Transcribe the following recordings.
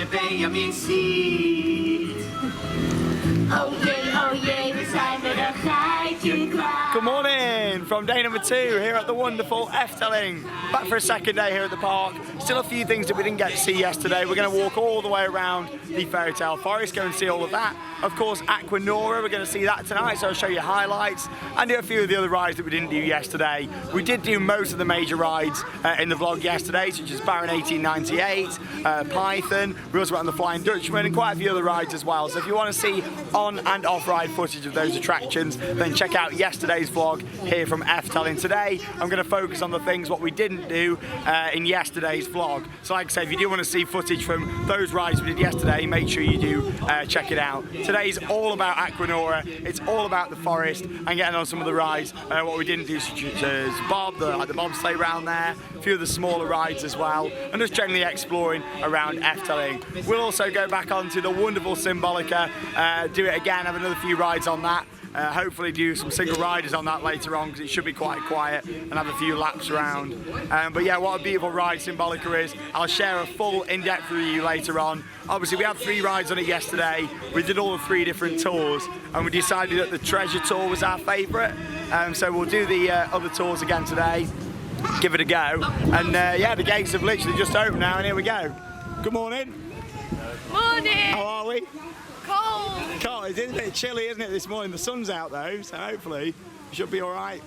je Benjamin-seat. Oh jee, we zijn met een geitje klaar. Good morning from day number 2 here at the wonderful Efteling. Back for a second day here at the park. Still a few things that we didn't get to see yesterday. We're going to walk all the way around the Fairytale Forest, go and see all of that. Of course, Aquanura, we're going to see that tonight, so I'll show you highlights and do a few of the other rides that we didn't do yesterday. We did do most of the major rides in the vlog yesterday, such as Baron 1898, Python, we also went on the Flying Dutchman and quite a few other rides as well. So if you want to see on and off ride footage of those attractions, then check out yesterday's vlog here from Efteling. Today I'm going to focus on the things what we didn't do in yesterday's vlog. So like I say, if you do want to see footage from those rides we did yesterday, make sure you do check it out. Today's all about Aquanura, it's all about the forest and getting on some of the rides what we didn't do, such as Bob, the bobsleigh round there, a few of the smaller rides as well, and just generally exploring around Efteling. We'll also go back onto the wonderful Symbolica, do it again, have another few rides on that. Hopefully do some single riders on that later on, because it should be quite quiet, and have a few laps around. But yeah, what a beautiful ride Symbolica is. I'll share a full in-depth review later on. Obviously we had 3 rides on it yesterday. We did all the 3 different tours, and we decided that the treasure tour was our favourite. So we'll do the other tours again today, give it a go. And yeah, the gates have literally just opened now, and here we go. Good morning. Morning. How are we? Cold. Cold. It's a bit chilly, isn't it, this morning? The sun's out though, so hopefully we should be all right.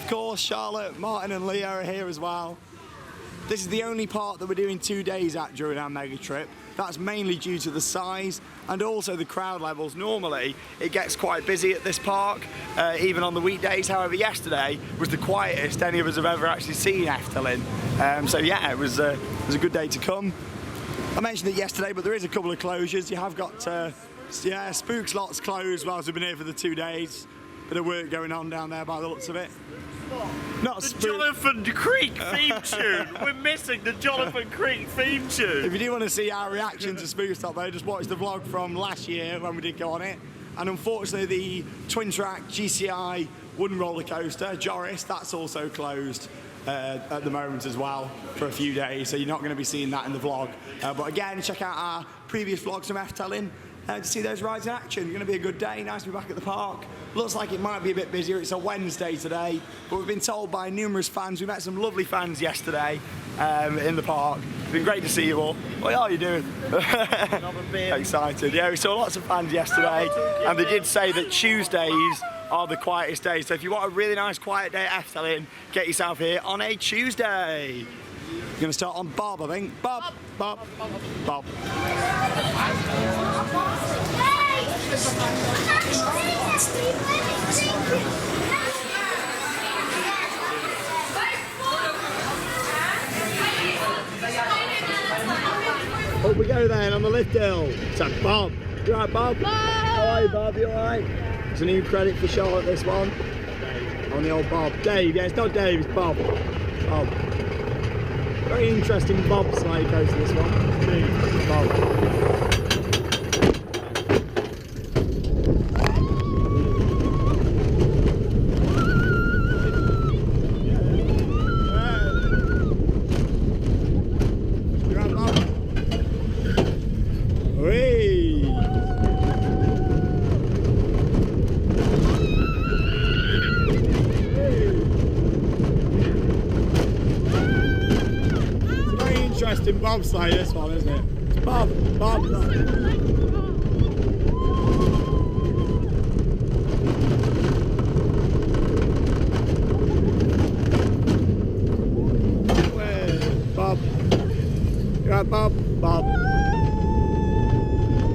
Of course, Charlotte, Martin and Leo are here as well. This is the only part that we're doing 2 days at during our mega trip. That's mainly due to the size and also the crowd levels. Normally, it gets quite busy at this park, even on the weekdays. However, yesterday was the quietest any of us have ever actually seen Efteling. So yeah, it was a good day to come. I mentioned it yesterday, but there is a couple of closures. You have got, yeah, Spook Slot's closed whilst we've been here for the 2 days. Bit of work going on down there by the looks of it. Not the Jonathan Creek theme tune. We're missing the Jonathan Creek theme tune. If you do want to see our reaction to Spook Slot though, just watch the vlog from last year when we did go on it. And unfortunately the twin track GCI wooden roller coaster, Joris, that's also closed at the moment as well for a few days, so you're not going to be seeing that in the vlog. But again, check out our previous vlogs from Efteling to see those rides in action. It's going to be a good day, nice to be back at the park. Looks like it might be a bit busier, it's a Wednesday today, but we've been told by numerous fans, we met some lovely fans yesterday in the park. It's been great to see you all. What are you doing? Excited. Yeah, we saw lots of fans yesterday, and they did say that Tuesdays are the quietest days. So if you want a really nice quiet day at Efteling, get yourself here on a Tuesday. We're going to start on Bob, I think. Bob, Bob, Bob. Up we go then on the lift hill. So Bob. You alright, Bob? Bob. How are you, Bob? You alright? It's a new credit for Charlotte, this one. On the old Bob. Dave, yeah, it's not Dave, it's Bob. Bob. Very interesting bobsleigh coaster, this one. Bob. Interesting bobsleigh, this one, isn't it? It's Bob, Bob. Bob. You right, Bob? Bob.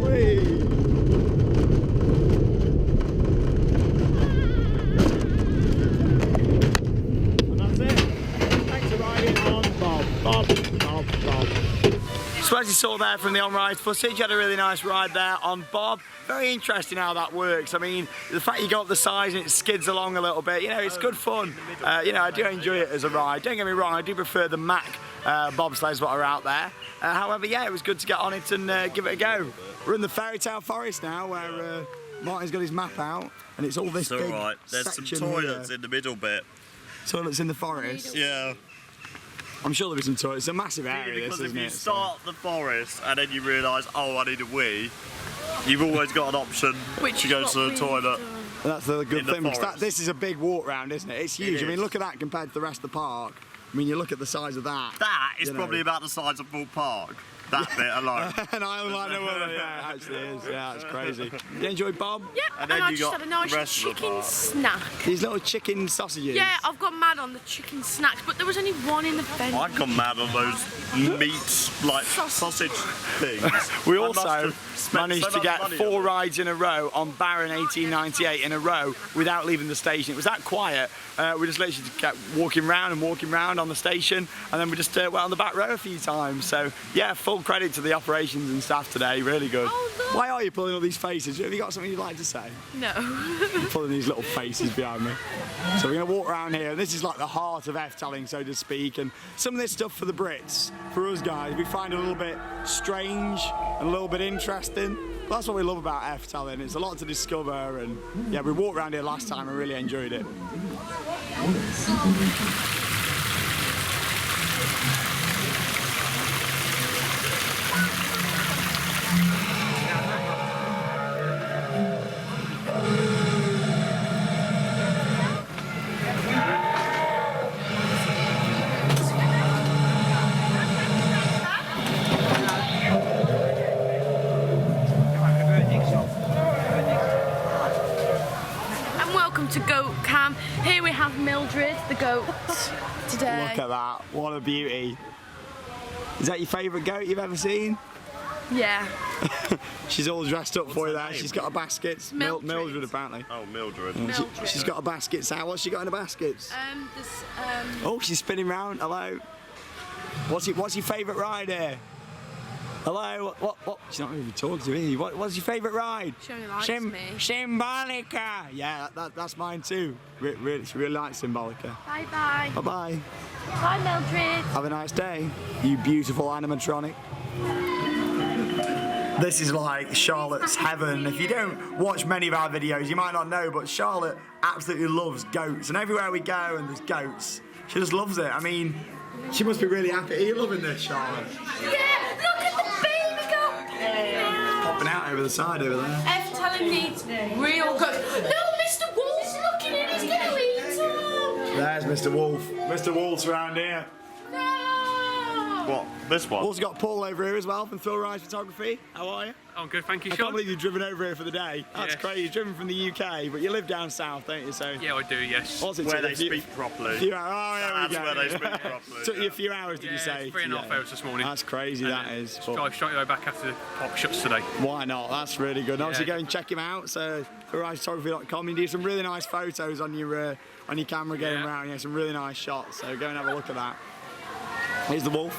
Whee. And that's it. Thanks for riding on Bob. Bob. So as you saw there from the on-ride footage, you had a really nice ride there on Bob. Very interesting how that works. I mean, the fact you got the size and it skids along a little bit, you know, it's good fun. You know, I do enjoy it as a ride. Don't get me wrong, I do prefer the Mack bobsleighs what are out there. However, yeah, it was good to get on it and give it a go. We're in the Fairytale Forest now, where Martin's got his map out, and it's all this big alright. There's some toilets in the middle bit. Toilets in the forest? Yeah. I'm sure there'll be some toilets. It's a massive area, Because this, if isn't you it? start the forest and then you realise, oh, I need a wee, you've always got an option Which to go is to what the we've toilet. done. That's the good in the thing, because forest. this is a big walk round, isn't it? It's huge. I mean, is. look at that compared to the rest of the park. I mean, you look at the size of that. That is You know. probably about the size of Bull Park. That bit alone. And I like no other. Yeah, it actually is. Yeah, it's crazy. You enjoy Bob? Yep, And and, then I you just got had a nice the rest of the chicken bar. snack. These little chicken sausages. Yeah, I've gone mad on the chicken snacks, but there was only one in the vending. I've gone mad on those meat, like sausage things. We I must also have spent managed so to much get money 4 on it. rides in a row on Baron 1898 in a row without leaving the station. It was that quiet. We just literally kept walking round and walking round on the station, and then we just went on the back row a few times. So yeah, full credit to the operations and staff today. Really good. Oh, look. Why are you pulling all these faces? Have you got something you'd like to say? No. Pulling these little faces behind me. So we're going to walk around here. This is like the heart of Efteling, so to speak. And some of this stuff for the Brits, for us guys, we find it a little bit strange and a little bit interesting. But that's what we love about Efteling. It's a lot to discover. And yeah, we walked around here last time and really enjoyed it. And welcome to Goat Cam. Here we have Mildred, the goat, today. Look at that. What a beauty. Is that your favourite goat you've ever seen? Yeah. She's all dressed up for you her there. name? She's got a basket. Mildred. Mildred, apparently. Oh, Mildred. Mildred. She's got a basket. Sam, what's she got in the baskets? This, Oh, she's spinning round. Hello. What's your favourite ride here? Hello. What? She's not even talking to me. What's your favourite ride? She only likes me. Symbolica. Yeah, that's mine too. Really, she really likes Symbolica. bye bye. Bye bye. Bye, Mildred. Have a nice day, you beautiful animatronic. This is like Charlotte's heaven. If you don't watch many of our videos, you might not know, but Charlotte absolutely loves goats. And everywhere we go and there's goats, she just loves it. I mean, she must be really happy. Are you loving this, Charlotte? Yeah, look at the baby goat. Popping out over the side over there. Efteling needs real goats. No, Mr. Wolf's looking in. He's going to eat them. There's Mr. Wolf. Mr. Wolf's around here. No. What? This one? Also got Paul over here as well from Thrill Rise Photography. How are you? I'm good, thank you, I Sean. can't believe you've driven over here for the day. That's Yeah. crazy. You've driven from the UK, but you live down south, don't you? So Yeah, I do, yes. what's it Where took they you? speak properly. Few hours. Oh, there That's we go. where they speak properly. Took you a few hours, did Yeah, you say? 3.5 hours this morning. That's crazy, And that then is. just But drive straight away back after the park shuts today. why not? That's really good. And obviously, Yeah. go and check him out. So, thrivephotography.com. You do some really nice photos on your camera going Yeah. around. Yeah, some really nice shots. So go and have a look at that. Here's the wolf.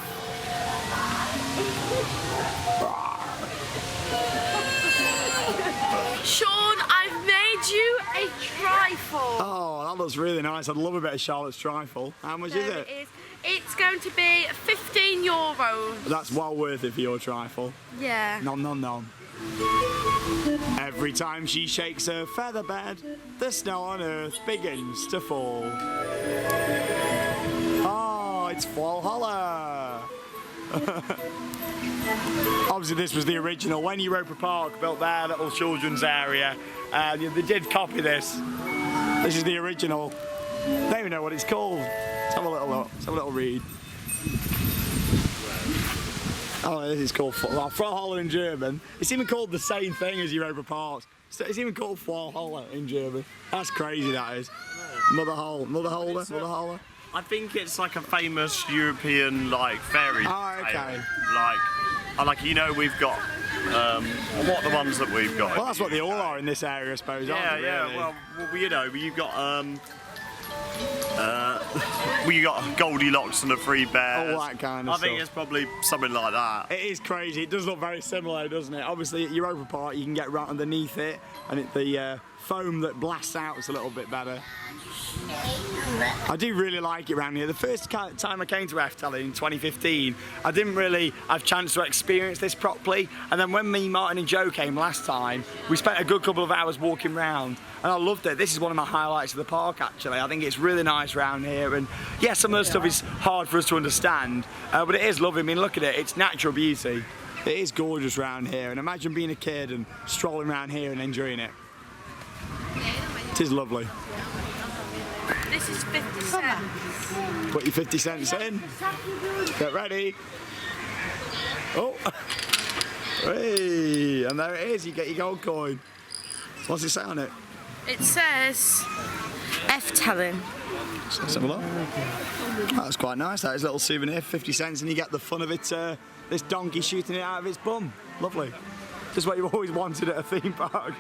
Sean, I've made you a trifle. Oh, that looks really nice. I'd love a bit of Charlotte's trifle. How much is There it? it is. It's going to be €15. That's well worth it for your trifle. Yeah. Nom nom nom. Every time she shakes her feather bed, the snow on earth begins to fall. Oh, it's Valhalla. Obviously, this was the original. When Europa Park built their little children's area, they did copy this. This is the original. They don't even know what it's called. Let's have a little look. Let's have a little read. Oh, this is called Valhalla in German. It's even called the same thing as Europa Park. It's even called Valhalla in German. That's crazy, that is. Motherholder. I think it's like a famous European like fairy tale. Oh, okay. Like you know we've got what are the ones that we've got? Well, that's what they all are in this area, I suppose, Yeah, aren't they, yeah. really? Well, you know, you've got you got Goldilocks and the Three Bears. All that kind of I think stuff. it's probably something like that. It is crazy. It does look very similar, doesn't it? Obviously, at Europa Park, you can get right underneath it, and the foam that blasts out is a little bit better. I do really like it around here. The first time I came to Efteling in 2015, I didn't really have a chance to experience this properly. And then when me, Martin and Joe came last time, we spent a good couple of hours walking around and I loved it. This is one of my highlights of the park actually. I think it's really nice around here, and yeah, some of the stuff is hard for us to understand, but it is lovely. I mean, look at it, it's natural beauty. It is gorgeous around here, and imagine being a kid and strolling around here and enjoying it. It is lovely. This is 50 cents. Put your 50 cents in. Get ready. Oh. Hey, and there it is, you get your gold coin. What's it say on it? It says Efteling. Let's have a look. That's quite nice, that is a little souvenir, 50 cents, and you get the fun of it, this donkey shooting it out of its bum. Lovely. Just what you've always wanted at a theme park.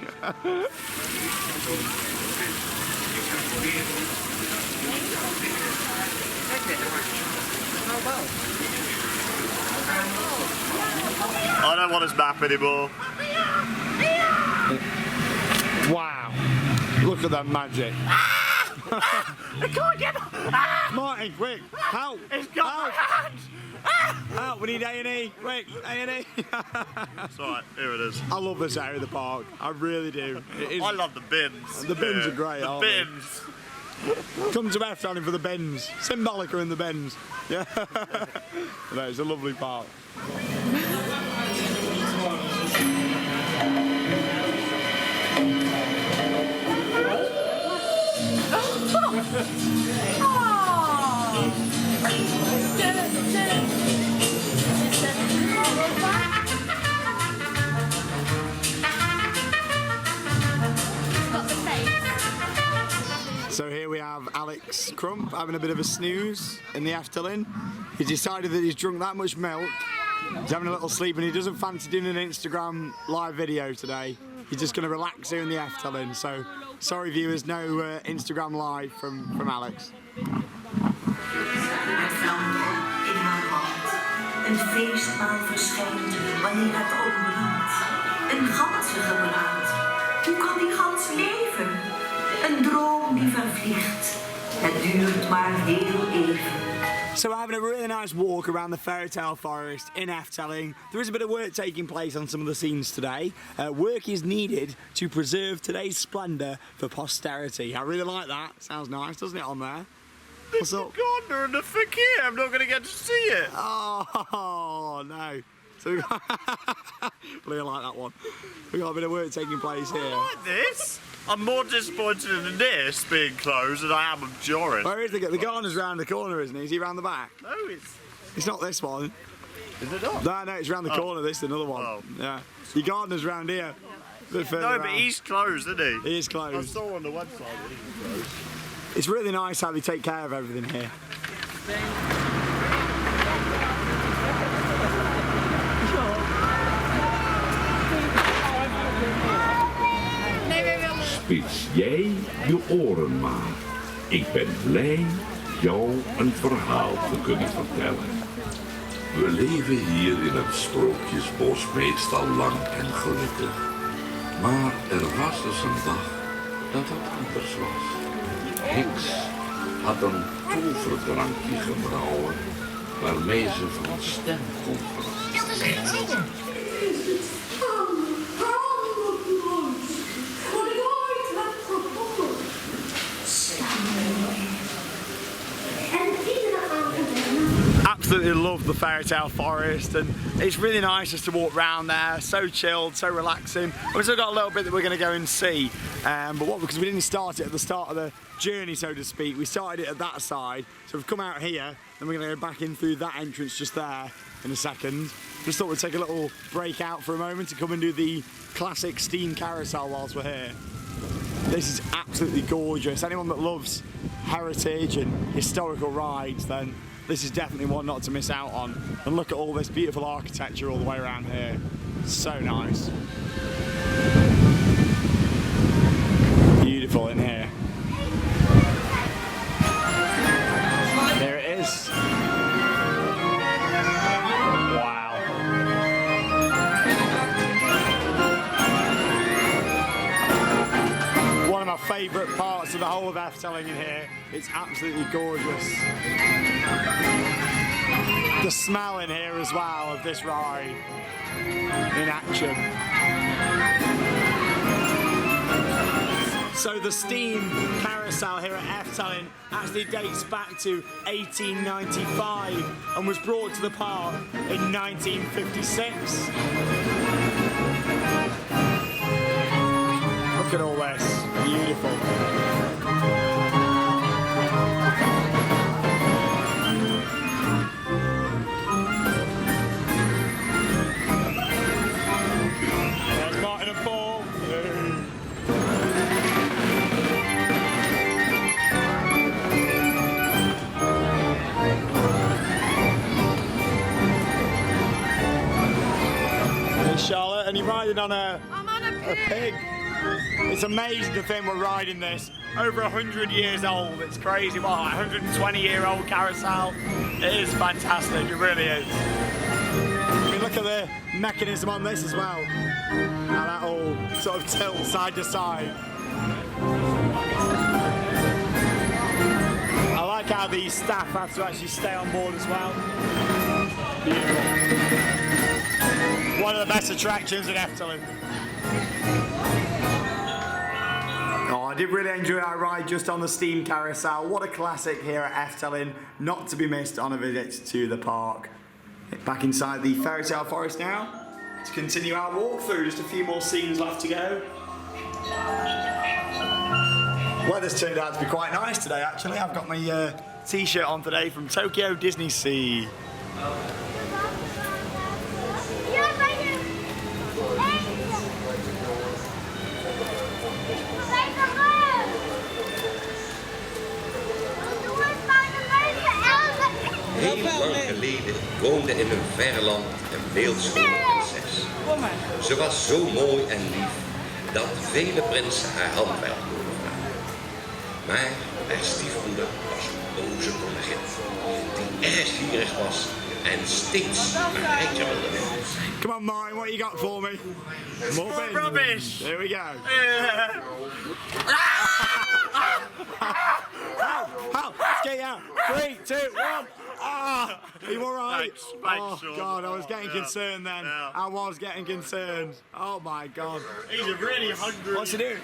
I don't want his map anymore. Wow. Look at that magic. I can't get it. Martin, quick, help. It's got my hand. Help, we need A&E, quick, A&E. It's alright, here it is. I love this area of the park, I really do. It is, I love the bins. the bins are great, The aren't they? bins. Come to Efteling for the bins. Symbolica in the bins. Yeah. No, it's a lovely park. So here we have Alex Crump having a bit of a snooze in the Efteling. He's decided that he's drunk that much milk, he's having a little sleep, and he doesn't fancy doing an Instagram live video today. He's just going to relax here in the Efteling. So sorry viewers, no Instagram live from Alex. In haar hand. Een feestmaal verschijnt wanneer het ontbrandt. Een gansige brand. Hoe kan die gans leven? Een droom die vervliegt. Het duurt maar heel even. So we're having a really nice walk around the Fairytale Forest in Efteling. There is a bit of work taking place on some of the scenes today. Work is needed to preserve today's splendour for posterity. I really like that. Sounds nice, doesn't it, on there? What's up? Gardener and the fakir. I'm not going to get to see it. Oh, no. So we got really like that one. We got a bit of work taking place here. I like this. I'm more disappointed in this being closed than I am of Joran. Where is the gardener's round the corner, isn't he? Is he round the back? No, It's not this one. Is it not? No, it's round the corner. This is another one. Oh. Yeah. Your gardener's round here. A bit further No, but round. he's closed, isn't he? He is I closed. saw on the website that he was closed. It's really nice how they take care of everything here. Spits jij je oren maar. Ik ben blij jou een verhaal te kunnen vertellen. We leven hier in het sprookjesbos meestal lang en gelukkig. Maar er was dus een dag dat het anders was. Heks had een toverdrankje gebrouwen waarmee ze van stem kon verrassen. Absolutely love the Fairytale Forest, and it's really nice just to walk around there. So chilled, so relaxing. We've still got a little bit that we're going to go and see, but because we didn't start it at the start of the journey, so to speak, we started it at that side. So we've come out here, and we're going to go back in through that entrance just there in a second. Just thought we'd take a little break out for a moment to come and do the classic steam carousel whilst we're here. This is absolutely gorgeous. Anyone that loves heritage and historical rides, then this is definitely one not to miss out on. And look at all this beautiful architecture all the way around here. So nice. Beautiful in here. There it is. Wow. parts of the whole of Efteling in here. It's absolutely gorgeous. The smell in here as well of this ride in action. So the steam carousel here at Efteling actually dates back to 1895 and was brought to the park in 1956. Look at all this, beautiful. There's Martin and Paul. Hey Charlotte, and you're riding on I'm on a pig. It's amazing to think we're riding this over 100 years old. It's crazy. What, like 120-year-old carousel? It is fantastic. It really is. I mean, look at the mechanism on this as well. How that all sort of tilts side to side. I like how the staff have to actually stay on board as well. Beautiful. One of the best attractions in Efteling. Oh, I did really enjoy our ride just on the steam carousel. What a classic here at Efteling, not to be missed on a visit to the park. Back inside the Fairytale Forest now to continue our walkthrough. Just a few more scenes left to go. Weather's turned out to be quite nice today, actually. I've got my t-shirt on today from Tokyo Disney Sea. Heel lang geleden woonde in een verre land een beeldschone prinses. Ze was zo mooi en lief dat vele prinsen haar hand wel konden vragen. Maar haar stiefmoeder was een boze koningin die erg gierig was en steeds een rijtje wilde worden. Come on, Martin, what you got for me? More Rubbish! Here we go. Help! Let's get you out. 3, 2, 1. Ah! Are you alright? Thanks, oh, God, I was getting concerned then. Yeah. I was getting concerned. Oh, my God. He's a really hungry. What's he doing?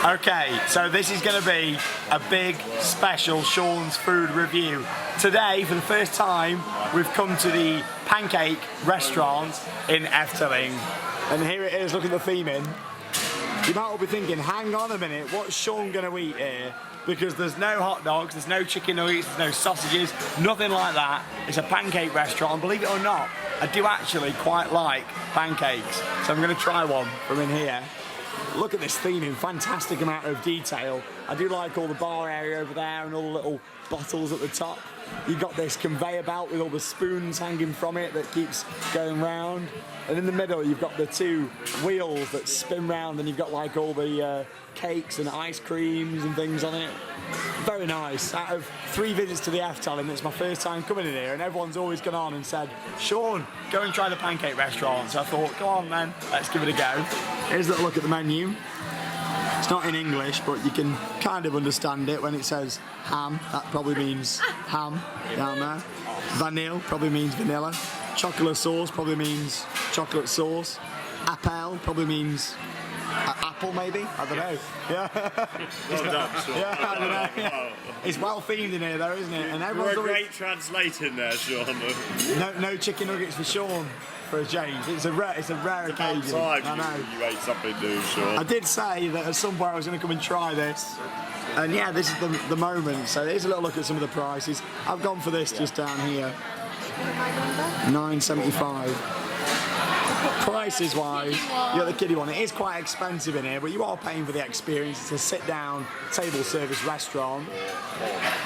Okay, so this is going to be a big special Sean's food review. Today, for the first time, we've come to the Pancake Restaurant in Efteling. And here it is, look at the theming. You might all be thinking, hang on a minute, what's Sean going to eat here? Because there's no hot dogs, there's no chicken nuggets, there's no sausages, nothing like that. It's a pancake restaurant, and believe it or not, I do actually quite like pancakes. So I'm going to try one from in here. Look at this theming, fantastic amount of detail. I do like all the bar area over there and all the little bottles at the top. You've got this conveyor belt with all the spoons hanging from it that keeps going round. And in the middle you've got the 2 wheels that spin round, and you've got like all the cakes and ice creams and things on it. Very nice. Out of 3 visits to the Efteling, it's my first time coming in here, and everyone's always gone on and said, Sean, go and try the Pancake Restaurant. So I thought, go on then, let's give it a go. Here's a little look at the menu. It's not in English, but you can kind of understand it when it says ham. That probably means ham down there. Vanille probably means vanilla. Chocolate sauce probably means chocolate sauce. Apple probably means apple, maybe? I don't know. Yeah. Well done, Sean. Yeah, I don't know. Yeah. It's well themed in here though, isn't it? And You're everyone's a always... great translating there, Sean. No chicken nuggets for Sean for a change. It's a rare occasion. Time I know. you ate something new, Sean. I did say that at some point I was going to come and try this. And yeah, this is the moment. So here's a little look at some of the prices. I've gone for this just down here. $9.75. Prices wise, you got the kiddie one. It is quite expensive in here, but you are paying for the experience. It's a sit-down table service restaurant.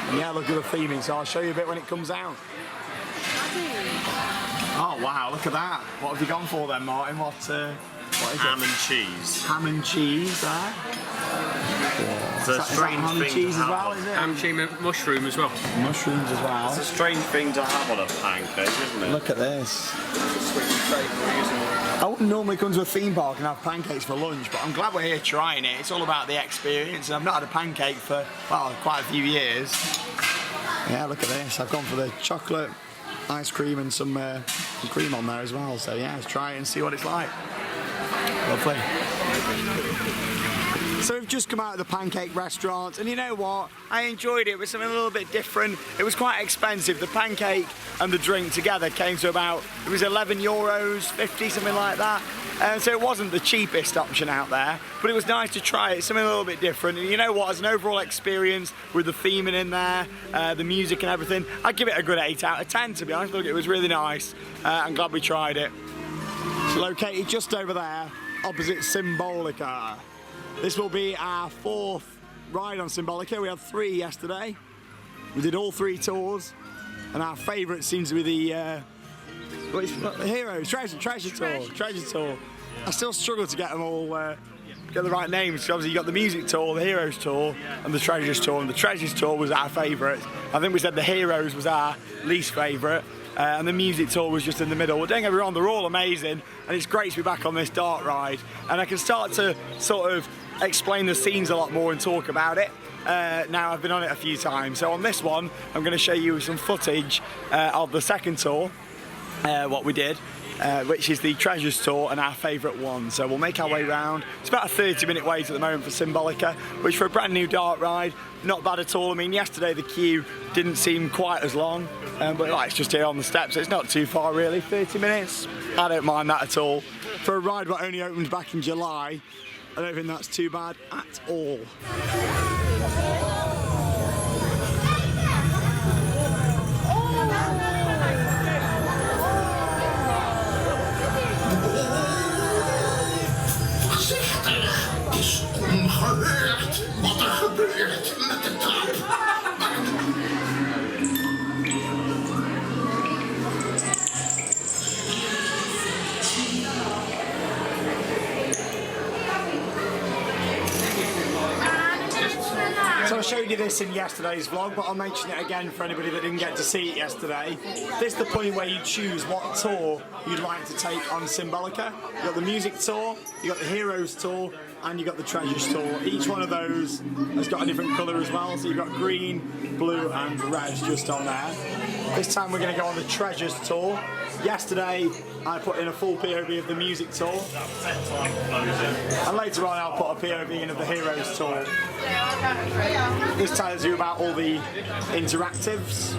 And yeah, look at the theming. So I'll show you a bit when it comes out. Oh wow, look at that. What have you gone for then, Martin? What is Ham it? and cheese. Ham and cheese there. It's a strange ham and thing cheese to as well, have. is it? Ham, cheese, mushroom as well. Mushrooms as well. It's a strange thing to have on a pancake, isn't it? Look at this. I wouldn't normally come to a theme park and have pancakes for lunch, but I'm glad we're here trying it. It's all about the experience. I've not had a pancake for, well, quite a few years. Yeah, look at this. I've gone for the chocolate, ice cream and some cream on there as well. So yeah, let's try it and see what it's like. Lovely. So we've just come out of the Pancake Restaurant, and you know what? I enjoyed it. It was something a little bit different. It was quite expensive. The pancake and the drink together came to about, it was €11.50, something like that. So it wasn't the cheapest option out there, but it was nice to try it, something a little bit different. And you know what, as an overall experience with the theming in there, the music and everything, I'd give it a good 8 out of 10, to be honest. Look, it was really nice. I'm glad we tried it. It's located just over there, opposite Symbolica. This will be our 4th ride on Symbolica. We had 3 yesterday. We did all 3 tours, and our favourite seems to be the Heroes Treasure Tour. I still struggle to get them all, get the right names. Obviously, you got the Music Tour, the Heroes Tour, and the Treasures Tour. And the Treasures Tour was our favourite. I think we said the Heroes was our least favourite. And the Music Tour was just in the middle. Well, don't get me wrong, they're all amazing, and it's great to be back on this dark ride. And I can start to sort of explain the scenes a lot more and talk about it. Now I've been on it a few times. So on this one, I'm going to show you some footage of the second tour, what we did, which is the Treasures Tour and our favourite one. So we'll make our way round. It's about a 30-minute wait at the moment for Symbolica, which for a brand new dark ride, not bad at all. I mean, yesterday the queue didn't seem quite as long, but like, it's just here on the steps, so it's not too far really, 30 minutes. I don't mind that at all. For a ride that only opened back in July, I don't think that's too bad at all. Het is ongehoord wat er gebeurt met de trap. So I showed you this in yesterday's vlog, but I'll mention it again for anybody that didn't get to see it yesterday. This is the point where you choose what tour you'd like to take on Symbolica. You got the Music Tour, you got the Heroes Tour, and you got the Treasures Tour. Each one of those has got a different colour as well, so you've got green, blue and red just on there. This time we're going to go on the Treasures Tour. Yesterday I put in a full POV of the Music Tour, and later on I'll put a POV in of the Heroes Tour. This tells you about all the interactives,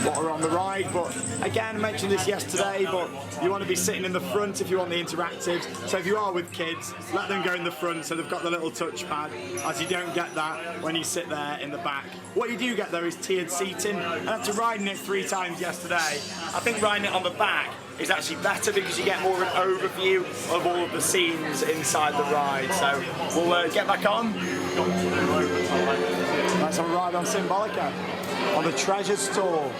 what are on the ride, but again, I mentioned this yesterday, but you want to be sitting in the front if you want the interactives. So if you are with kids, let them go in the front so they've got the little touchpad, as you don't get that when you sit there in the back. What you do get though is tiered seating, and after riding it 3 times yesterday, I think riding it on the back is actually better because you get more of an overview of all of the scenes inside the ride. So we'll get back on. Let's have a ride on Symbolica on the Treasures Tour.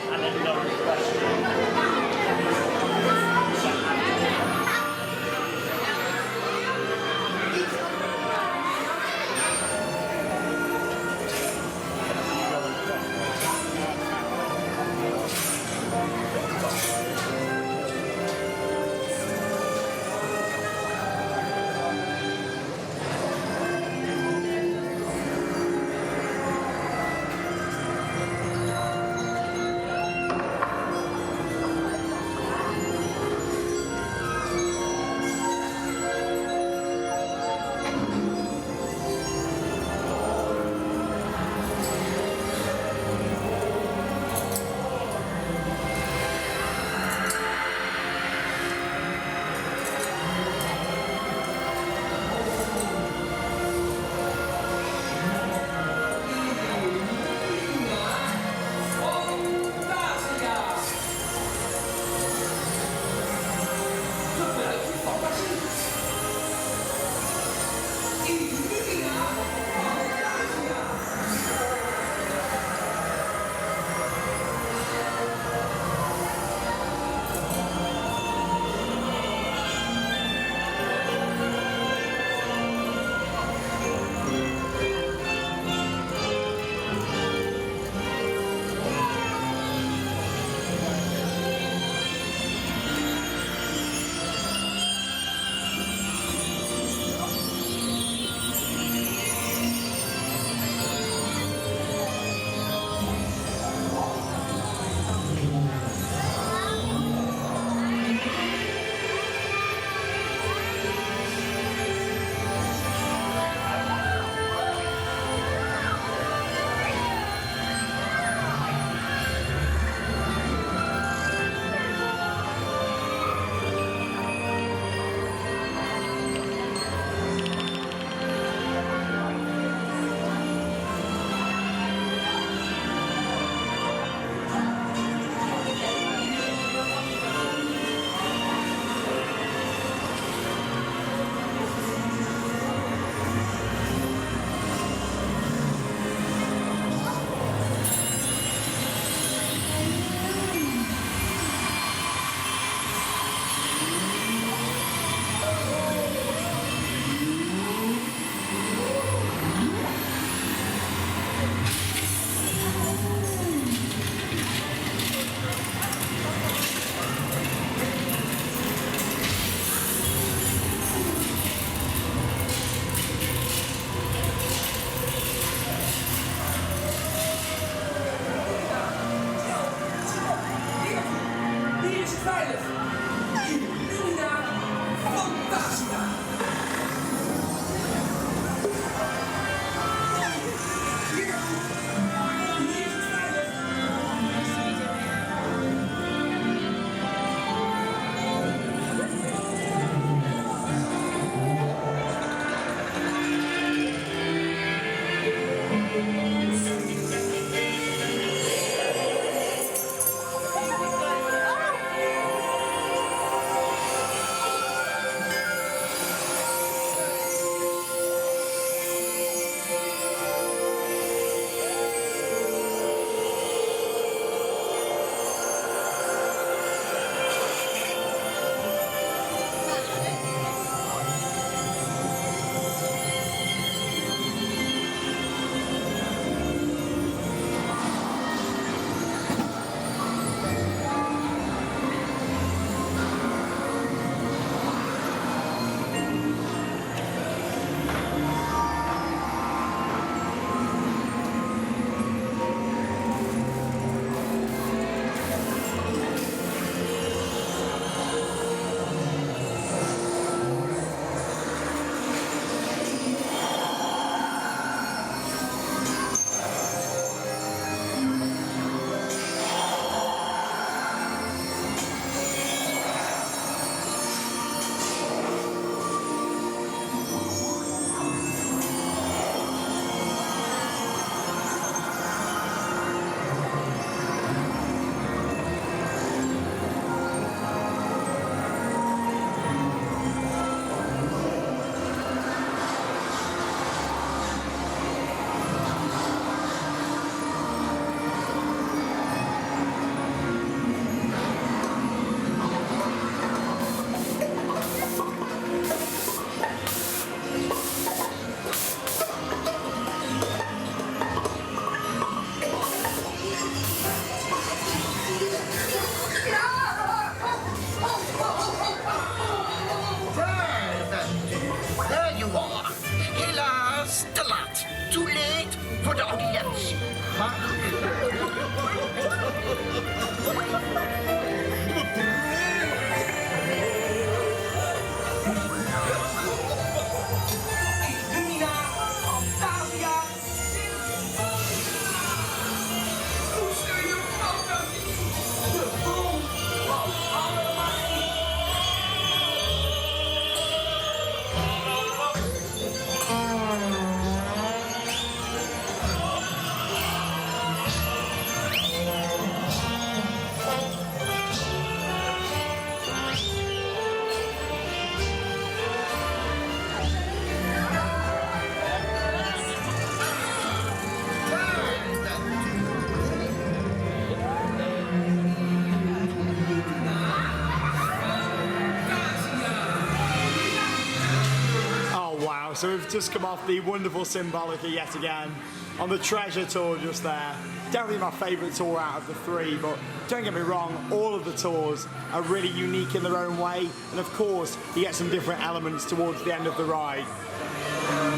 so we've just come off the wonderful Symbolica yet again on the treasure tour just there. Definitely my favourite tour out of the three, but don't get me wrong, all of the tours are really unique in their own way, and of course you get some different elements towards the end of the ride.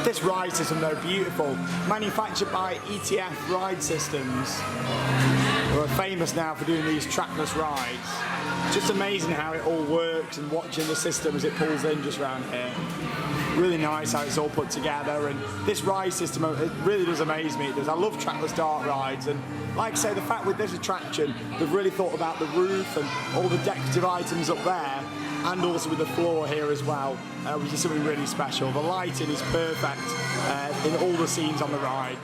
This ride system though, beautiful, manufactured by ETF Ride Systems, who are famous now for doing these trackless rides. Just amazing how it all works and watching the system as it pulls in just around here. Really nice how it's all put together, and this ride system, it really does amaze me. It does. I love trackless dark rides, and like I say, the fact with this attraction, they've really thought about the roof and all the decorative items up there, and also with the floor here as well, which is something really special. The lighting is perfect in all the scenes on the ride.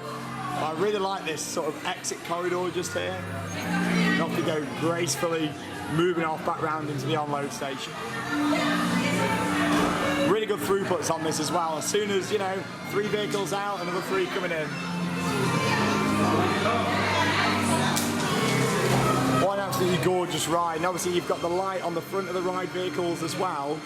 I really like this sort of exit corridor just here. And off you go gracefully, moving off back round into the onload station. Really good throughputs on this as well. As soon as, you know, 3 vehicles out, another 3 coming in. What an absolutely gorgeous ride. And obviously you've got the light on the front of the ride vehicles as well.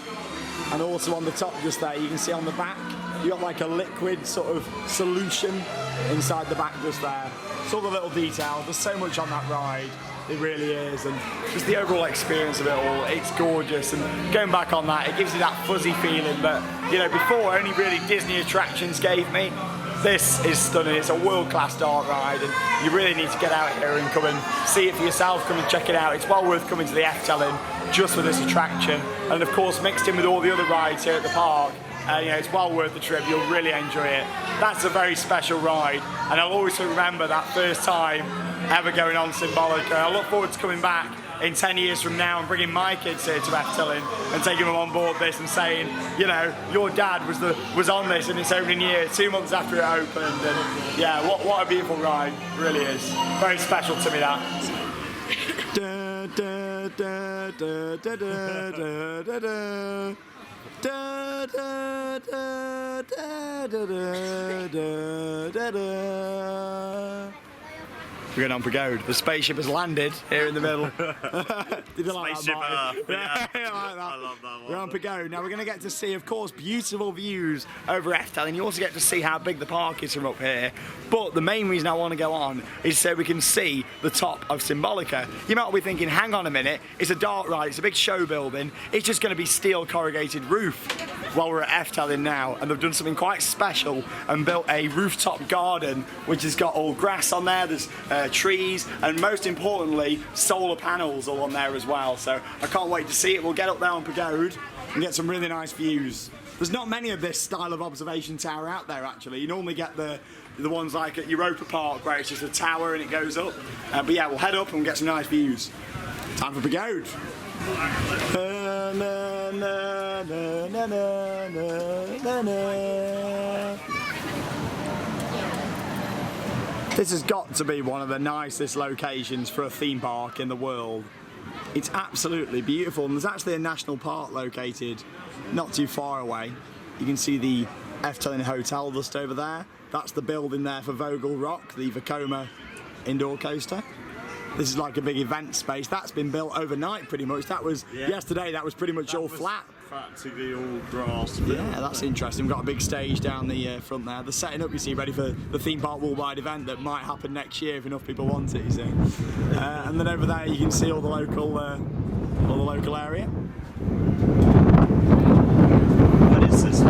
And also on the top just there, you can see on the back, you got like a liquid sort of solution inside the back just there. It's all the little details. There's so much on that ride. It really is, and just the overall experience of it all, it's gorgeous. And going back on that, it gives you that fuzzy feeling that, you know, before only really Disney attractions gave me. This is stunning. It's a world-class dark ride, and you really need to get out here and come and see it for yourself. Come and check it out. It's well worth coming to the Efteling just for this attraction, and of course mixed in with all the other rides here at the park. You know, it's well worth the trip. You'll really enjoy it. That's a very special ride, and I'll always remember that first time ever going on Symbolica. I look forward to coming back in 10 years from now and bringing my kids here to Efteling and taking them on board this and saying, you know, your dad was on this in its opening year, 2 months after it opened, and yeah, what a beautiful ride. It really is. Very special to me, that. Da, da, da, da, da, da, da, da. Da, da, da, da, da, da, da, da. We're going on Pagode. The spaceship has landed here in the middle. Did you like Spaceship that, Earth, yeah. I like that. I love that one. We're on Pagode. Now we're going to get to see, of course, beautiful views over Efteling. You also get to see how big the park is from up here. But the main reason I want to go on is so we can see the top of Symbolica. You might be thinking, hang on a minute, it's a dark ride, it's a big show building, it's just going to be steel corrugated roof. Well, we're at Efteling now, and they've done something quite special and built a rooftop garden, which has got all grass on there, there's trees, and most importantly, solar panels all on there as well. So I can't wait to see it. We'll get up there on Pagode and get some really nice views. There's not many of this style of observation tower out there, actually. You normally get the ones like at Europa Park, where it's just a tower and it goes up. But yeah, we'll head up and get some nice views. Time for Pagode. Na, na, na, na, na, na, na. This has got to be one of the nicest locations for a theme park in the world. It's absolutely beautiful, and there's actually a national park located not too far away. You can see the Efteling Hotel just over there. That's the building there for Vogel Rock, the Vekoma indoor coaster. This is like a big event space. That's been built overnight pretty much. That was yesterday, that was pretty much all flat. Practically all grass. Yeah, that's interesting. We've got a big stage down the front there. They're setting up, you see, ready for the theme park worldwide event that might happen next year if enough people want it, you see. And then over there you can see all the local area. What is this?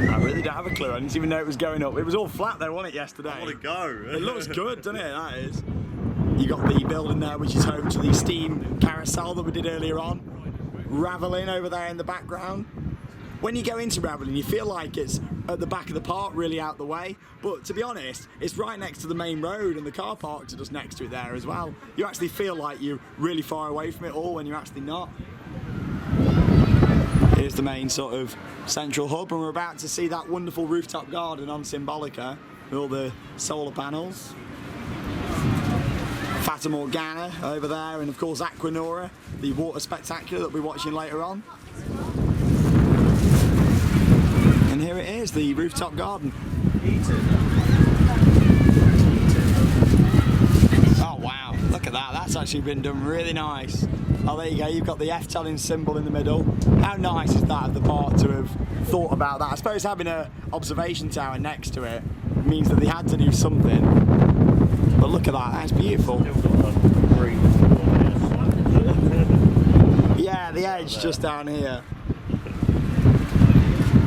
I really don't have a clue. I didn't even know it was going up. It was all flat though, wasn't it, yesterday? I want to go. It looks good, doesn't it? That is. You got the building there, which is home to the steam carousel that we did earlier on. Raveling over there in the background. When you go into Raveling, you feel like it's at the back of the park, really out the way. But to be honest, it's right next to the main road, and the car parks are just next to it there as well. You actually feel like you're really far away from it all when you're actually not. Here's the main sort of central hub, and we're about to see that wonderful rooftop garden on Symbolica with all the solar panels. Fata Morgana over there, and of course Aquanura, the water spectacular that we're watching later on. And here it is, the rooftop garden. Oh wow, look at that, that's actually been done really nice. Oh, there you go, you've got the Efteling symbol in the middle. How nice is that of the park to have thought about that? I suppose having an observation tower next to it means that they had to do something. But look at that, that's beautiful. Yeah, the edge just down here.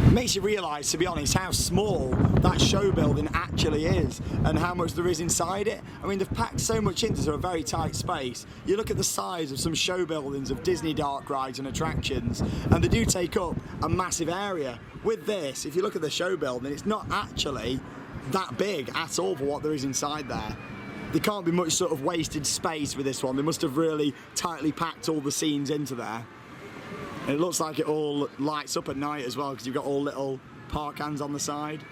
It makes you realise, to be honest, how small that show building actually is and how much there is inside it. I mean, they've packed so much into a very tight space. You look at the size of some show buildings of Disney dark rides and attractions, and they do take up a massive area. With this, if you look at the show building, it's not actually that big at all for what there is inside there. There can't be much sort of wasted space with this one. They must have really tightly packed all the scenes into there. And it looks like it all lights up at night as well, because you've got all little park hands on the side.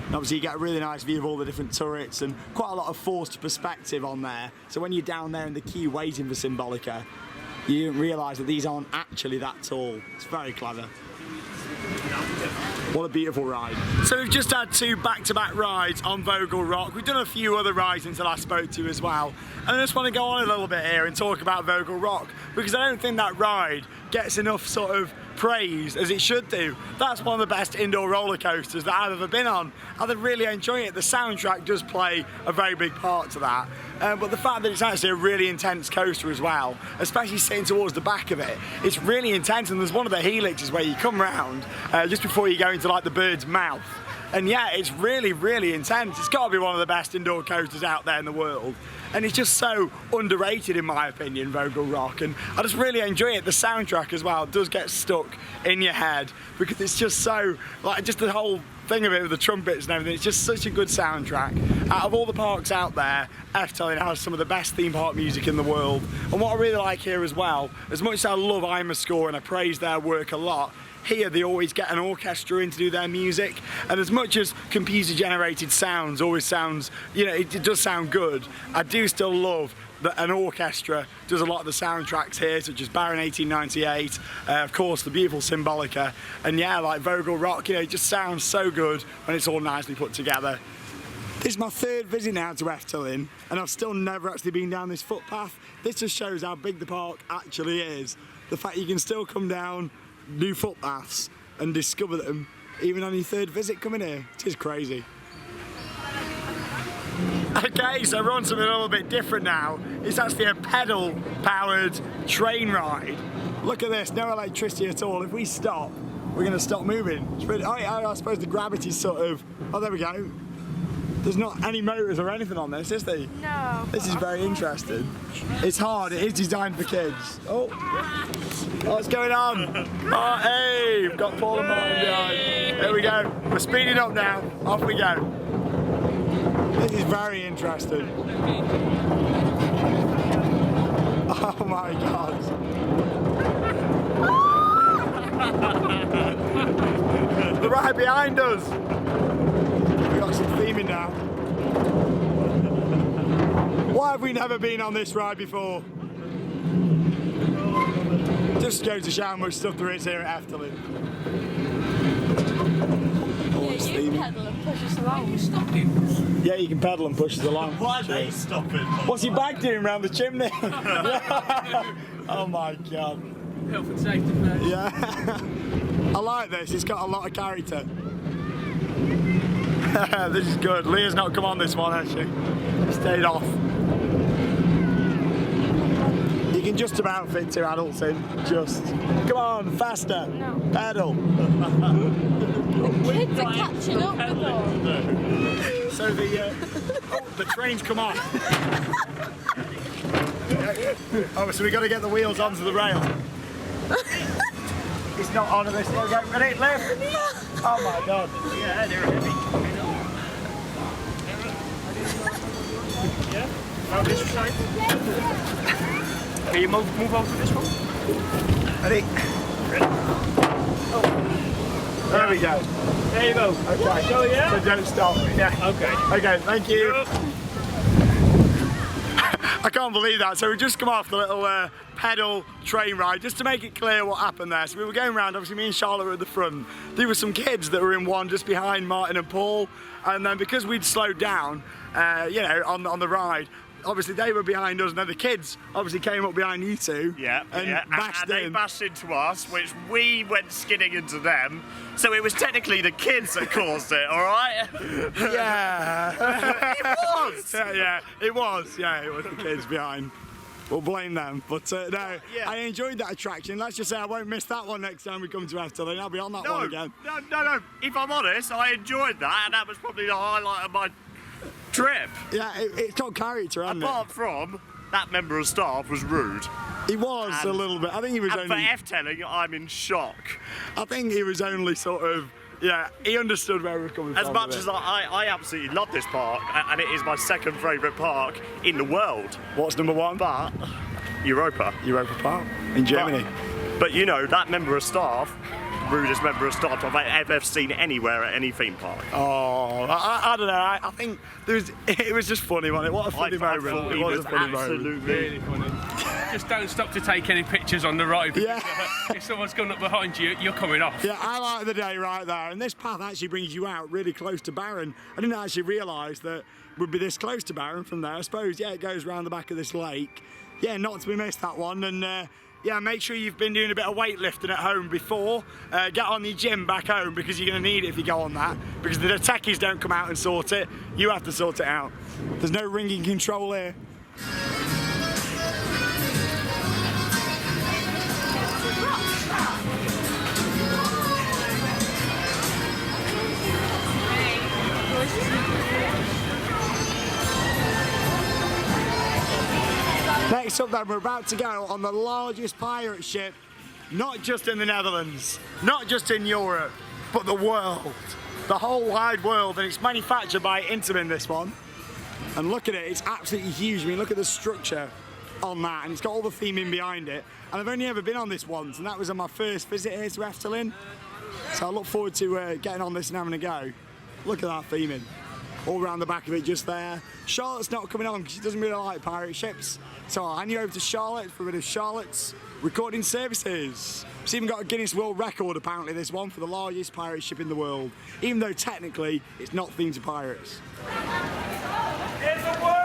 And obviously you get a really nice view of all the different turrets and quite a lot of forced perspective on there. So when you're down there in the queue waiting for Symbolica, you don't realise that these aren't actually that tall. It's very clever. What a beautiful ride. So we've just had 2 back-to-back rides on Vogel Rock. We've done a few other rides until I spoke to you as well. And I just want to go on a little bit here and talk about Vogel Rock, because I don't think that ride gets enough sort of praise as it should do. That's one of the best indoor roller coasters that I've ever been on. I really enjoy it. The soundtrack does play a very big part to that. But the fact that it's actually a really intense coaster as well, especially sitting towards the back of it, it's really intense. And there's one of the helixes where you come round just before you go into like the bird's mouth. And yeah, it's really, really intense. It's got to be one of the best indoor coasters out there in the world. And it's just so underrated in my opinion, Vogel Rock. And I just really enjoy it. The soundtrack as well does get stuck in your head because it's just so, like, just the whole thing of it with the trumpets and everything. It's just such a good soundtrack. Out of all the parks out there, Efteling has some of the best theme park music in the world. And what I really like here as well, as much as I love IMAscore and I praise their work a lot, here they always get an orchestra in to do their music, and as much as computer generated sounds always sounds, you know, it does sound good, I do still love that an orchestra does a lot of the soundtracks here, such as Baron 1898, of course the beautiful Symbolica, and yeah, like Vogel Rock, you know, it just sounds so good when it's all nicely put together. This is my 3rd visit now to Efteling, and I've still never actually been down this footpath. This just shows how big the park actually is. The fact you can still come down new footpaths and discover them even on your 3rd visit coming here. It is crazy. Okay, so we're on something a little bit different now. It's actually a pedal powered train ride. Look at this, no electricity at all. If we stop, we're going to stop moving. It's really, I suppose the gravity's sort of, oh there we go. There's not any motors or anything on this, is there? No. This is very interesting. It's hard, it is designed for kids. Oh, what's going on? Oh, hey, we've got Paul and Martin behind. There we go. We're speeding up now. Off we go. This is very interesting. Oh my God. They're right behind us. We've got some theming now. Why have we never been on this ride before? Just goes to show how much stuff there is here at Efteling. Yeah, you can pedal and push us along. Stopping. Yeah, you can pedal and push us along. Why are they stopping? What's your bag doing around the chimney? Oh my God. Health and safety first. Yeah. I like this, it's got a lot of character. This is good. Leah's not come on this one, has she? Stayed off. You can just about fit 2 adults in. Just. Come on, faster. No. Pedal. Kids are catching up with us. So the train's come on. Oh, so we got to get the wheels onto the rail. It's not on this. There we go. Ready? Lift. Oh my God. Yeah, they're heavy. Yeah? Oh, this side? Can you move over to this one? Ready? Oh. There we go. There you go. Okay. So yeah? So don't stop. Yeah. Okay. Okay, thank you. I can't believe that. So we just come off the little pedal train ride, just to make it clear what happened there. So we were going around, obviously me and Charlotte were at the front. There were some kids that were in one just behind Martin and Paul, and then because we'd slowed down, you know, on the ride, obviously they were behind us, and then the kids obviously came up behind you two. Yeah, and bashed they in. bashed into us, which we went skidding into them. So it was technically the kids that caused it, all right? Yeah. It was. Yeah, it was. Yeah, it was the kids behind. We'll blame them, but no, Yeah. I enjoyed that attraction. Let's just say I won't miss that one next time we come to Efteling. I'll be on that one again. No. If I'm honest, I enjoyed that, and that was probably the highlight of my trip. Yeah, it's got character, hasn't Apart from that member of staff was rude. it? He was a little bit. I think he was And for only. Efteling, I'm in shock. I think he was only sort of. Yeah, he understood where we were coming from. As much with as it. I absolutely love this park, and it is my second favourite park in the world. What's number one? But Europa. Europa Park in Germany. But you know, that member of staff, rudest member of staff I've ever seen anywhere at any theme park. Oh, I don't know. I think it was just funny, wasn't it? What a funny moment. thought It he was a was funny moment. absolutely Really funny. Just don't stop to take any pictures on the ride. Yeah. If someone's gone up behind you, you're coming off. Yeah, I like the day right there. And this path actually brings you out really close to Barron. I didn't actually realise that we'd be this close to Barron from there. I suppose, yeah, it goes around the back of this lake. Yeah, not to be missed, that one. And yeah, make sure you've been doing a bit of weightlifting at home before. Get on your gym back home, because you're going to need it if you go on that. Because the techies don't come out and sort it. You have to sort it out. There's no ringing control here. Next up then, we're about to go on the largest pirate ship, not just in the Netherlands, not just in Europe, but the world. The whole wide world, and it's manufactured by Intamin, this one. And look at it, it's absolutely huge. I mean, look at the structure on that, and it's got all the theming behind it. And I've only ever been on this once, and that was on my first visit here to Efteling. So I look forward to getting on this and having a go. Look at that theming. All around the back of it, just there. Charlotte's not coming on because she doesn't really like pirate ships. So I'll hand you over to Charlotte for a bit of Charlotte's recording services. It's even got a Guinness World Record, apparently, this one, for the largest pirate ship in the world. Even though technically it's not themed to pirates. In the world!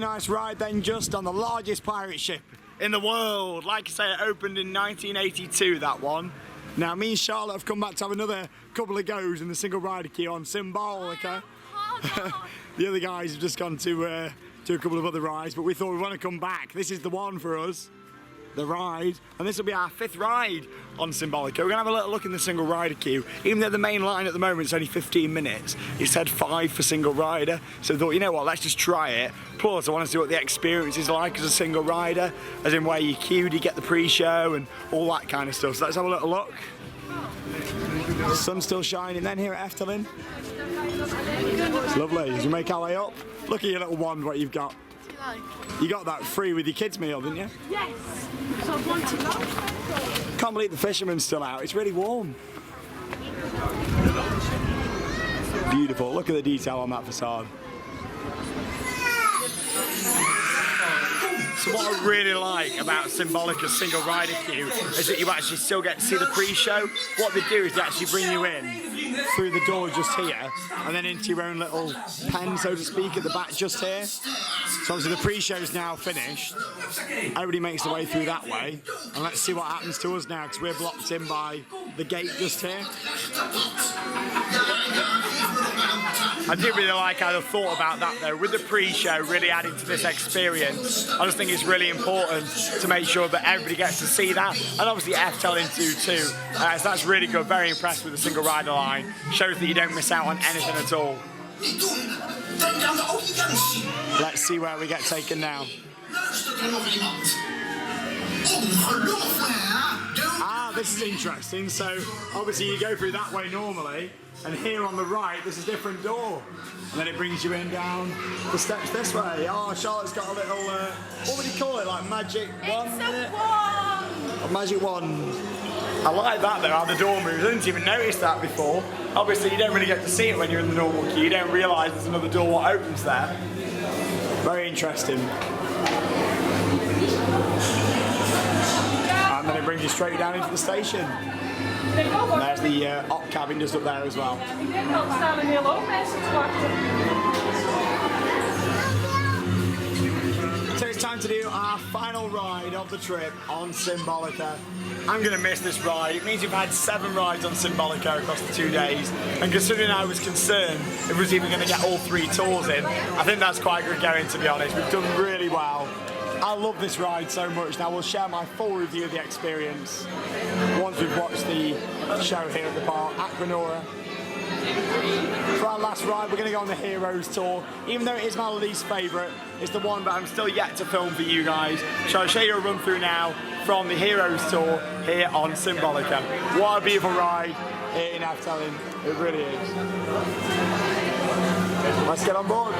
Nice ride then, just on the largest pirate ship in the world. Like I say, it opened in 1982, that one. Now me and Charlotte have come back to have another couple of goes in the single rider queue on Symbolica. The other guys have just gone to a couple of other rides, but we thought we'd want to come back. This is the one for us, the ride, and this will be our 5th ride on Symbolica. We're gonna have a little look in the single rider queue. Even though the main line at the moment is only 15 minutes, it said 5 for single rider. So I thought, you know what, let's just try it. Plus, I want to see what the experience is like as a single rider, as in where you queued, you get the pre-show and all that kind of stuff. So let's have a little look. Sun's still shining then here at Efteling. It's lovely. As we make our way up, look at your little wand, what you've got. You got that free with your kids' meal, didn't you? Yes. So I wanted that. Can't believe the fisherman's still out. It's really warm. Beautiful. Look at the detail on that facade. So what I really like about Symbolica's single rider queue is that you actually still get to see the pre-show. What they do is they actually bring you in through the door just here and then into your own little pen, so to speak, at the back just here. So obviously the pre-show's now finished. Everybody makes their way through that way. And let's see what happens to us now, because we're blocked in by the gate just here. I do really like how they thought about that though, with the pre-show really adding to this experience. I just think it's really important to make sure that everybody gets to see that, and obviously Efteling too. So that's really good, very impressed with the single rider line. Shows that you don't miss out on anything at all. Let's see where we get taken now. Ah, this is interesting. So obviously you go through that way normally, and here on the right there's a different door, and then it brings you in down the steps this way. Oh, Charlotte's got a little what would you call it, like magic wand? It's a wand! A magic wand. I like that though, how the door moves. I didn't even notice that before. Obviously you don't really get to see it when you're in the normal queue. You don't realise there's another door what opens there. Very interesting. And then it brings you straight down into the station. And there's the op cabin just up there as well. So it's time to do our final ride of the trip on Symbolica. I'm going to miss this ride. It means we've had 7 rides on Symbolica across the 2 days. And considering I was concerned if we was even going to get all 3 tours in, I think that's quite good going, to be honest. We've done really well. I love this ride so much. Now we'll share my full review of the experience once we've watched the show here at the park, Aquanura. For our last ride, we're going to go on the Heroes tour. Even though it is my least favourite, it's the one that I'm still yet to film for you guys. So I'll show you a run through now from the Heroes tour here on Symbolica. What a beautiful ride here in Efteling. It really is. Let's get on board.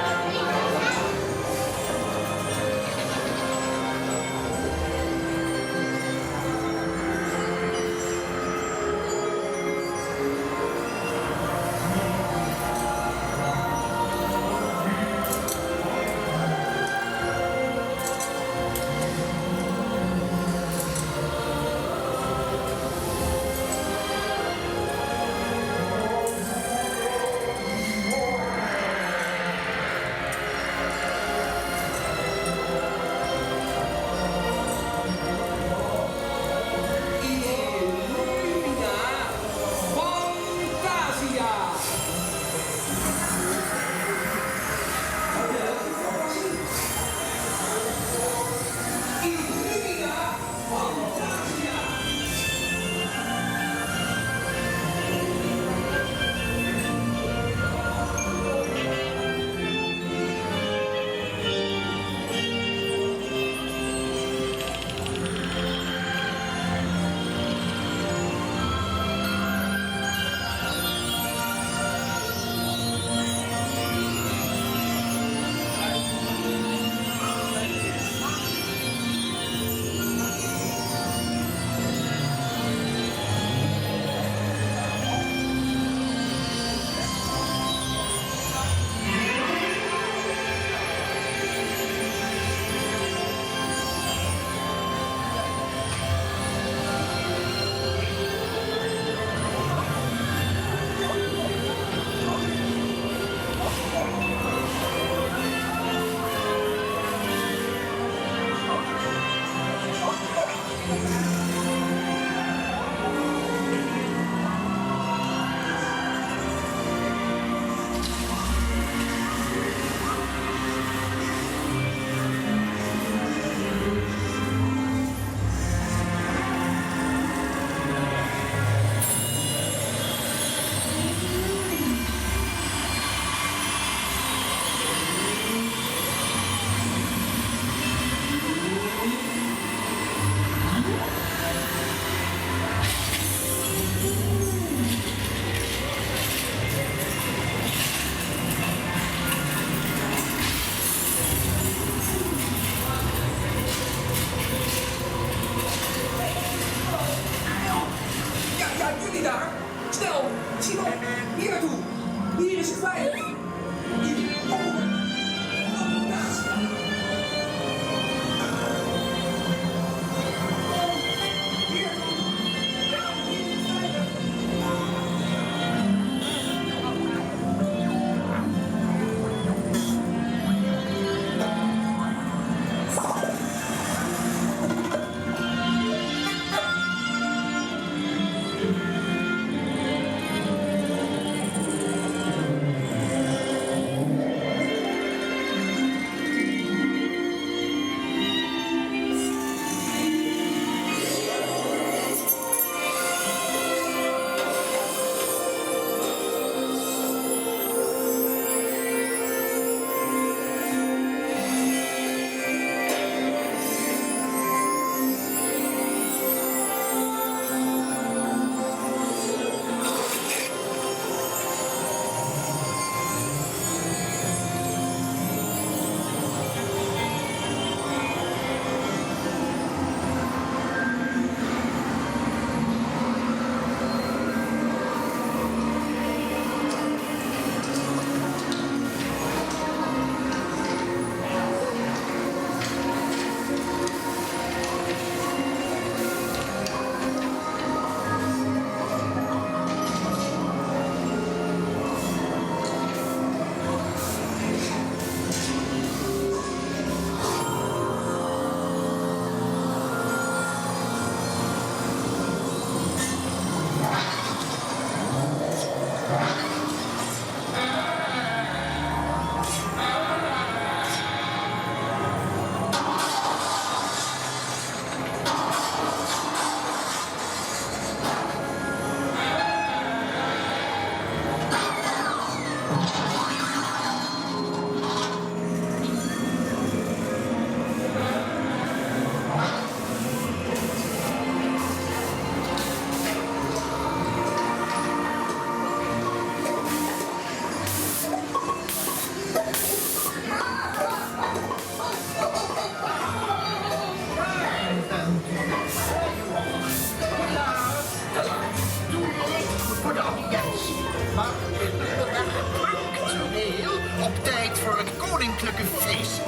feest.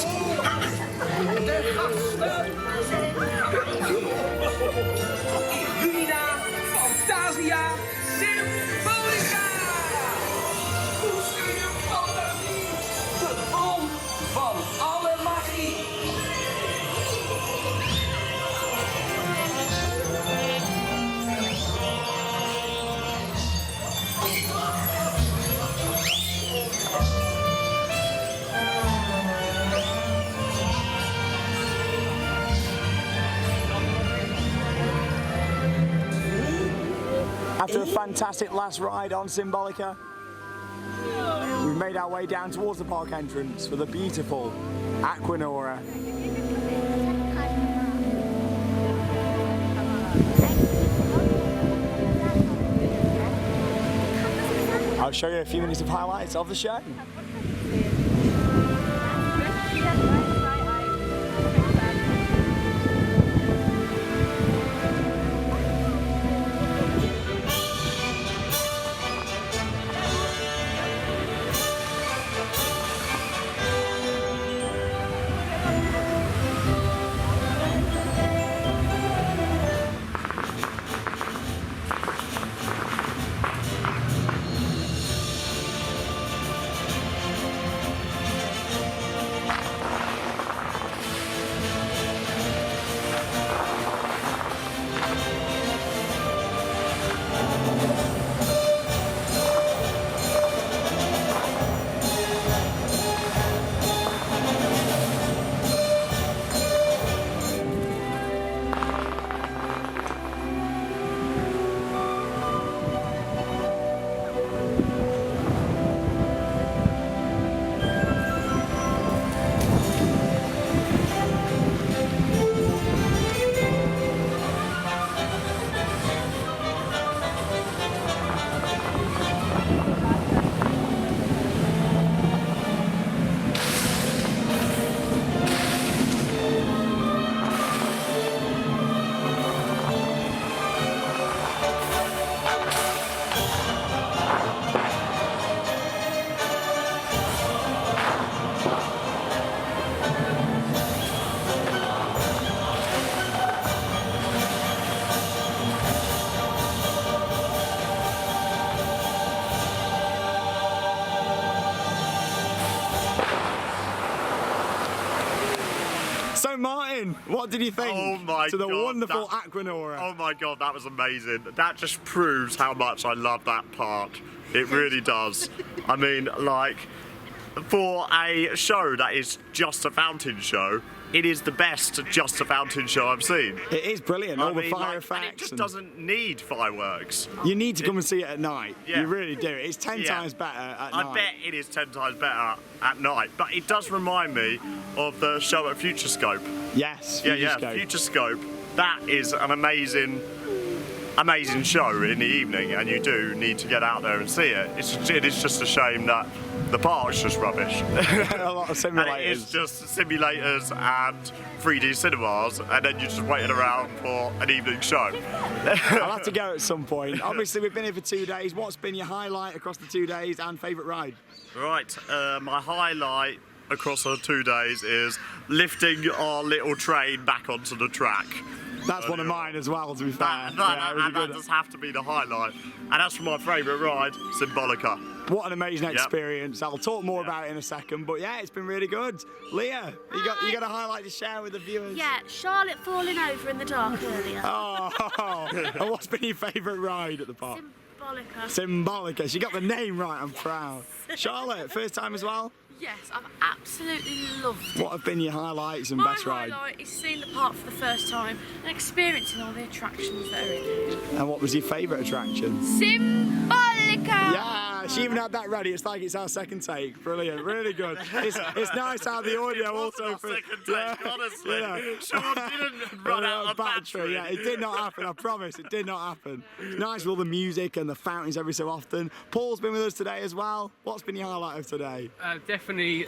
De gasten. Luna, Fantasia, Symbolica. Koester je fantasie. De bron van alle magie. After a fantastic last ride on Symbolica, we've made our way down towards the park entrance for the beautiful Aquanura. I'll show you a few minutes of highlights of the show. So Martin, what did you think to the wonderful Aquanura? Oh my god, that was amazing. That just proves how much I love that park. It really does. I mean, like, for a show that is just a fountain show, it is the best just a fountain show I've seen. It is brilliant, all the fire effects. And it just doesn't need fireworks. You need to come and see it at night. Yeah. You really do. It's 10 times better at night. I bet it is 10 times better at night. But it does remind me of the show at Futurescope. Yes, Futurescope. Futurescope. That is an amazing show in the evening, and you do need to get out there and see it. It is just a shame that the park's just rubbish. A lot of simulators. And it is just simulators and 3D cinemas, and then you're just waiting around for an evening show. I'll have to go at some point. Obviously, we've been here for 2 days. What's been your highlight across the 2 days and favourite ride? Right, my highlight across the 2 days is lifting our little train back onto the track. That's one of mine as well, to be fair. That does have to be the highlight. And as for my favourite ride, Symbolica. What an amazing experience. I'll talk more about it in a second, but yeah, it's been really good. Leah, you got a highlight to share with the viewers? Yeah, Charlotte falling over in the dark earlier. Oh, and what's been your favourite ride at the park? Symbolica. Symbolica. She got the name right, I'm proud. Charlotte, first time as well? Yes, I've absolutely loved it. What have been your highlights and best rides? My highlight is seeing the park for the first time and experiencing all the attractions that are in it. And what was your favourite attraction? Symbolica! Yeah, she even had that ready. It's like it's our second take. Brilliant, really good. It's nice to have the audio also for second take, honestly. Sean didn't run out of battery. Yeah, it did not happen. I promise, it did not happen. It's nice with all the music and the fountains every so often. Paul's been with us today as well. What's been your highlight of today? Definitely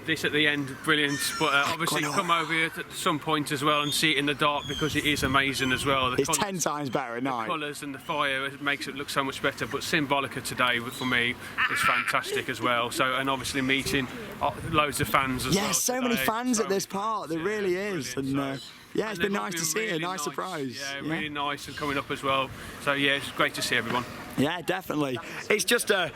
this at the end, brilliant. But obviously come over here at some point as well and see it in the dark because it is amazing as well. It's 10 times better at night. The colours and the fire, it makes it look so much better. But Symbolica today, from for me is fantastic as well. So, and obviously meeting loads of fans as well. Yeah, so many fans at this park. There really is. And yeah, it's been nice to see a nice surprise. Yeah, really nice and coming up as well. So yeah, it's great to see everyone. Yeah, definitely. It's just a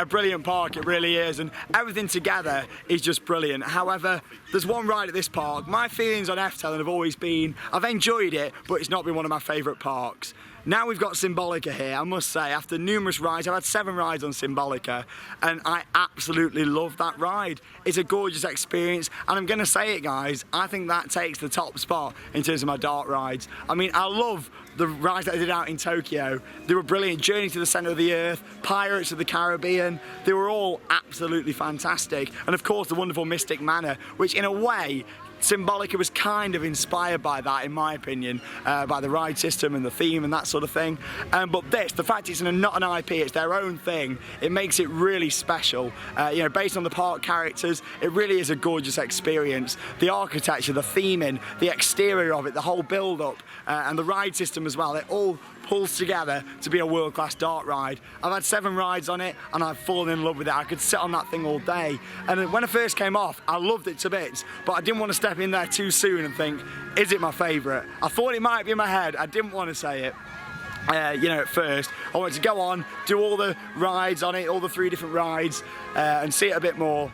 brilliant park. It really is, and everything together is just brilliant. However, there's one ride at this park. My feelings on Efteling have always been I've enjoyed it, but it's not been one of my favourite parks. Now we've got Symbolica here, I must say, after numerous rides, I've had 7 rides on Symbolica, and I absolutely love that ride. It's a gorgeous experience, and I'm going to say it, guys, I think that takes the top spot in terms of my dark rides. I mean, I love the rides that I did out in Tokyo. They were brilliant. Journey to the Centre of the Earth, Pirates of the Caribbean, they were all absolutely fantastic. And of course, the wonderful Mystic Manor, which in a way, Symbolica was kind of inspired by that, in my opinion, by the ride system and the theme and that sort of thing. But this, the fact it's not an IP, it's their own thing, it makes it really special. Based on the park characters, it really is a gorgeous experience. The architecture, the theming, the exterior of it, the whole build-up, and the ride system as well, it all pulls together to be a world-class dark ride. I've had 7 rides on it and I've fallen in love with it. I could sit on that thing all day. And when I first came off, I loved it to bits, but I didn't want to step in there too soon and think, is it my favourite? I thought it might be in my head. I didn't want to say it. At first. I wanted to go on, do all the rides on it, all the 3 different rides, and see it a bit more.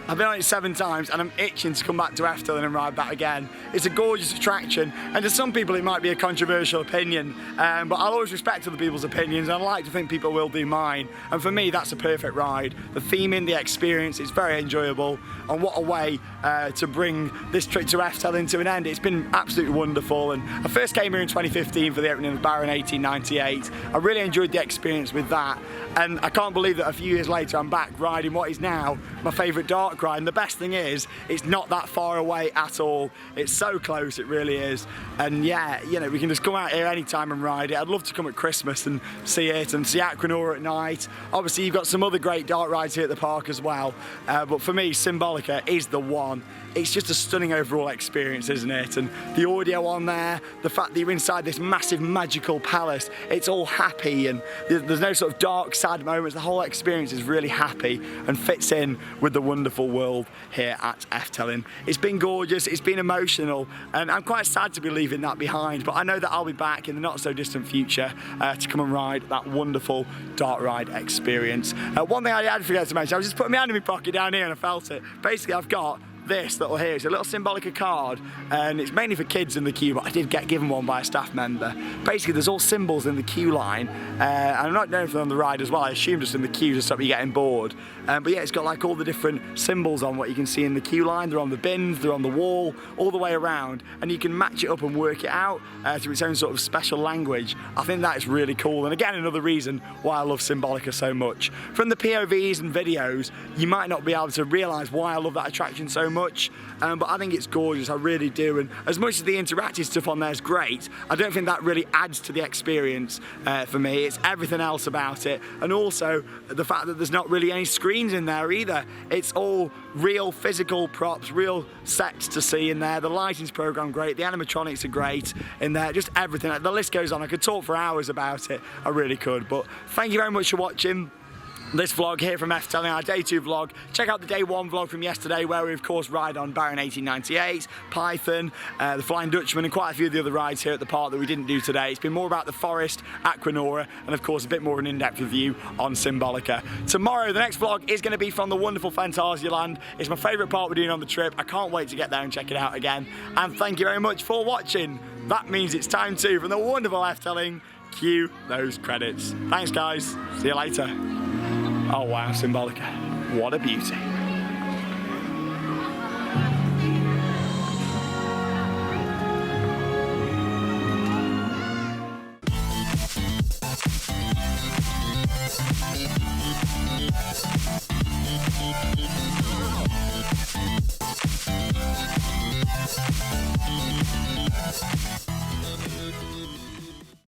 I've been on it 7 times and I'm itching to come back to Efteling and ride that again. It's a gorgeous attraction, and to some people it might be a controversial opinion, but I'll always respect other people's opinions, and I like to think people will do mine. And for me, that's a perfect ride. The theming, the experience, it's very enjoyable, and what a way to bring this trip to Efteling to an end. It's been absolutely wonderful, and I first came here in 2015 for the opening of the bar in 1898. I really enjoyed the experience with that, and I can't believe that a few years later I'm back riding what is now my favourite dark ride. And the best thing is, it's not that far away at all. It's so close, it really is. And yeah, we can just come out here anytime and ride it. I'd love to come at Christmas and see it, and see Aquanura at night. Obviously, you've got some other great dark rides here at the park as well. But for me, Symbolica is the one. It's just a stunning overall experience, isn't it? And the audio on there, the fact that you're inside this massive magical palace, it's all happy, and there's no sort of dark, sad moments. The whole experience is really happy and fits in with the wonderful world here at Efteling. It's been gorgeous, it's been emotional, and I'm quite sad to be leaving that behind, but I know that I'll be back in the not so distant future to come and ride that wonderful dark ride experience. One thing I had to forget to mention, I was just putting my hand in my pocket down here and I felt it. Basically, I've got this little here. It's a little Symbolica card, and it's mainly for kids in the queue, but I did get given one by a staff member. Basically, there's all symbols in the queue line, and I'm not known for them on the ride as well. I assume just in the queue to stop you getting bored. But yeah, it's got like all the different symbols on what you can see in the queue line. They're on the bins, they're on the wall, all the way around, and you can match it up and work it out to its own sort of special language. I think that is really cool, and again, another reason why I love Symbolica so much. From the POVs and videos, you might not be able to realise why I love that attraction so much, but I think it's gorgeous, I really do. And as much as the interactive stuff on there is great, I don't think that really adds to the experience for me. It's everything else about it, and also the fact that there's not really any screens in there either. It's all real physical props, real sets to see in there. The lighting's programmed great, the animatronics are great in there, just everything. The list goes on. I could talk for hours about it, I really could. But thank you very much for watching this vlog here from Efteling, our day 2 vlog. Check out the day 1 vlog from yesterday, where we of course ride on Baron 1898, Python, the Flying Dutchman, and quite a few of the other rides here at the park that we didn't do today. It's been more about the forest, Aquanura, and of course a bit more of an in-depth review on Symbolica. Tomorrow, the next vlog is going to be from the wonderful Phantasialand. It's my favourite part we're doing on the trip. I can't wait to get there and check it out again. And thank you very much for watching. That means it's time to, from the wonderful Efteling, cue those credits. Thanks guys, see you later. Oh wow, Symbolica, what a beauty.